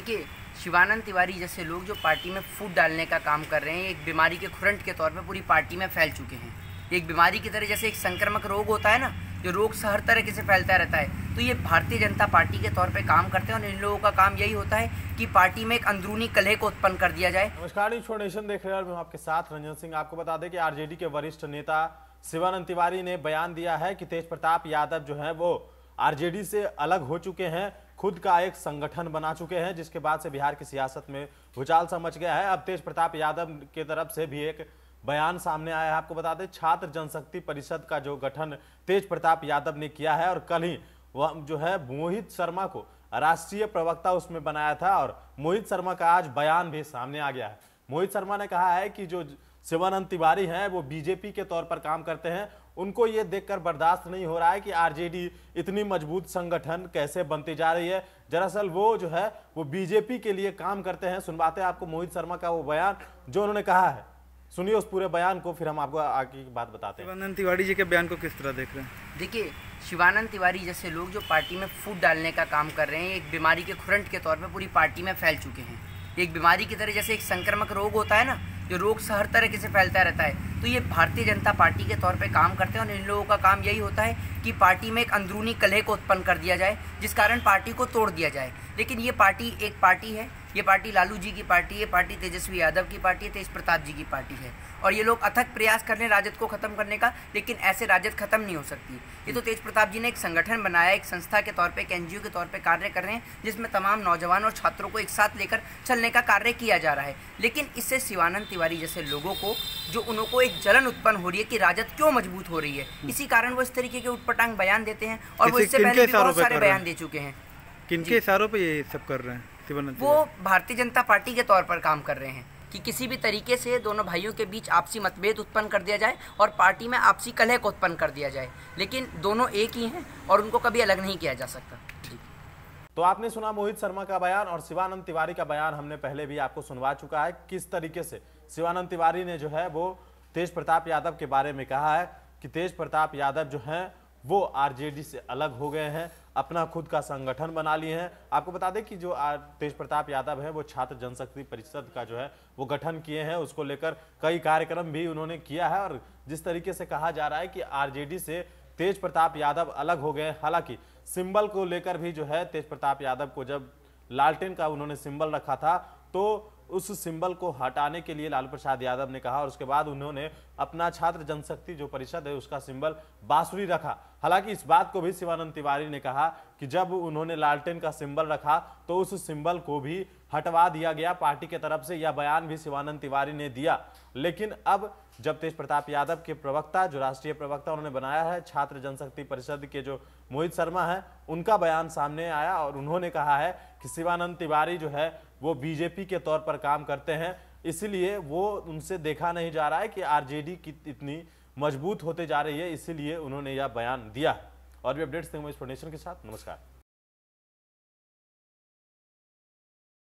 देखिए, शिवानंद तिवारी जैसे लोग जो पार्टी में फूट डालने का काम कर रहे हैं, एक बीमारी के खुरंट के तौर पे पूरी पार्टी में फैल चुके हैं। एक बीमारी की तरह, जैसे एक संक्रामक रोग होता है ना, जो रोग से हर तरह से फैलता रहता है, तो ये भारतीय जनता पार्टी के तौर पे काम करते हैं और इन लोगों का काम यही होता है कि पार्टी में एक अंदरूनी कलह को उत्पन्न कर दिया जाए। नमस्कार, न्यूज़ नेशन देख रहे हैं और मैं आपके साथ रंजन सिंह। आपको बता दें कि आरजेडी के वरिष्ठ नेता शिवानंद तिवारी ने बयान दिया है कि तेज प्रताप यादव जो है वो आरजेडी से अलग हो चुके हैं, खुद का एक संगठन बना चुके हैं, जिसके बाद से बिहार की सियासत में भूचाल सा मच गया है। अब तेज प्रताप यादव की तरफ से भी एक बयान सामने आया है। आपको बता दें, छात्र जनशक्ति परिषद का जो गठन तेज प्रताप यादव ने किया है और कल ही वह जो है मोहित शर्मा को राष्ट्रीय प्रवक्ता उसमें बनाया था और मोहित शर्मा का आज बयान भी सामने आ गया है। मोहित शर्मा ने कहा है कि जो शिवानंद तिवारी हैं वो बीजेपी के तौर पर काम करते हैं, उनको ये देखकर बर्दाश्त नहीं हो रहा है कि आरजेडी इतनी मजबूत संगठन कैसे बनती जा रही है। दरअसल वो जो है वो बीजेपी के लिए काम करते हैं। सुनवाते हैं आपको मोहित शर्मा का वो बयान जो उन्होंने कहा है। सुनिए उस पूरे बयान को, फिर हम आपको आगे की बात बताते हैं। शिवानंद तिवारी जी के बयान को किस तरह देख रहे हैं? देखिए, शिवानंद तिवारी जैसे लोग जो पार्टी में फूट डालने का काम कर रहे हैं, एक बीमारी के खुरंट के तौर पे पूरी पार्टी में फैल चुके हैं। एक बीमारी की तरह, जैसे एक संक्रामक रोग होता है ना, जो रोग से हर तरह से फैलता रहता है, तो ये भारतीय जनता पार्टी के तौर पे काम करते हैं और इन लोगों का काम यही होता है कि पार्टी में एक अंदरूनी कलह को उत्पन्न कर दिया जाए, जिस कारण पार्टी को तोड़ दिया जाए। लेकिन ये पार्टी एक पार्टी है, ये पार्टी लालू जी की पार्टी है, पार्टी तेजस्वी यादव की पार्टी है, तेज प्रताप जी की पार्टी है। और ये लोग अथक प्रयास कर रहे हैं राजद को खत्म करने का, लेकिन ऐसे राजद खत्म नहीं हो सकती। ये तो तेज प्रताप जी ने एक संगठन बनाया, एक संस्था के तौर पे, एक एनजीओ के तौर पे कार्य कर रहे हैं, जिसमें तमाम नौजवान और छात्रों को एक साथ लेकर चलने का कार्य किया जा रहा है। लेकिन इससे शिवानंद तिवारी जैसे लोगों को जो उनको एक जलन उत्पन्न हो रही है कि राजद क्यों मजबूत हो रही है, इसी कारण वो इस तरीके के उटपटांग बयान देते हैं। और वो इससे पहले भी बहुत सारे बयान दे चुके हैं। किनके इशारों पे ये सब कर रहे हैं? वो भारतीय जनता पार्टी के तौर पर काम कर रहे हैं कि किसी भी तरीके से दोनों भाइयों के बीच आपसी मतभेद उत्पन्न कर दिया जाए और पार्टी में आपसी कलह को उत्पन्न कर दिया जाए। लेकिन दोनों एक ही हैं और उनको कभी अलग नहीं किया जा सकता। तो आपने सुना मोहित शर्मा का बयान और शिवानंद तिवारी का बयान हमने पहले भी आपको सुनवा चुका है। किस तरीके से शिवानंद तिवारी ने जो है वो तेज प्रताप यादव के बारे में कहा है कि तेज प्रताप यादव जो हैं वो आरजेडी से अलग हो गए हैं, अपना खुद का संगठन बना लिए हैं। आपको बता दें कि जो तेज प्रताप यादव है वो छात्र जनशक्ति परिषद का जो है वो गठन किए हैं, उसको लेकर कई कार्यक्रम भी उन्होंने किया है। और जिस तरीके से कहा जा रहा है कि आरजेडी से तेज प्रताप यादव अलग हो गए, हालांकि सिंबल को लेकर भी जो है तेज प्रताप यादव को जब लालटेन का उन्होंने सिंबल रखा था तो उस सिंबल को हटाने के लिए लालू प्रसाद यादव ने कहा और उसके बाद उन्होंने अपना छात्र जनशक्ति जो परिषद है उसका सिंबल बांसुरी रखा। हालांकि इस बात को भी शिवानंद तिवारी ने कहा कि जब उन्होंने लालटेन का सिंबल रखा तो उस सिंबल को भी हटवा दिया गया पार्टी के तरफ से। यह बयान भी शिवानंद तिवारी ने दिया। लेकिन अब जब तेज प्रताप यादव के प्रवक्ता, जो राष्ट्रीय प्रवक्ता उन्होंने बनाया है छात्र जनशक्ति परिषद के जो मोहित शर्मा है, उनका बयान सामने आया और उन्होंने कहा है कि शिवानंद तिवारी जो है वो बीजेपी के तौर पर काम करते हैं, इसलिए वो उनसे देखा नहीं जा रहा है कि आरजेडी की इतनी मजबूत होते जा रही है, इसीलिए उन्होंने यह बयान दिया। और भी अपडेट्स देंगे इस नेशन के साथ। नमस्कार।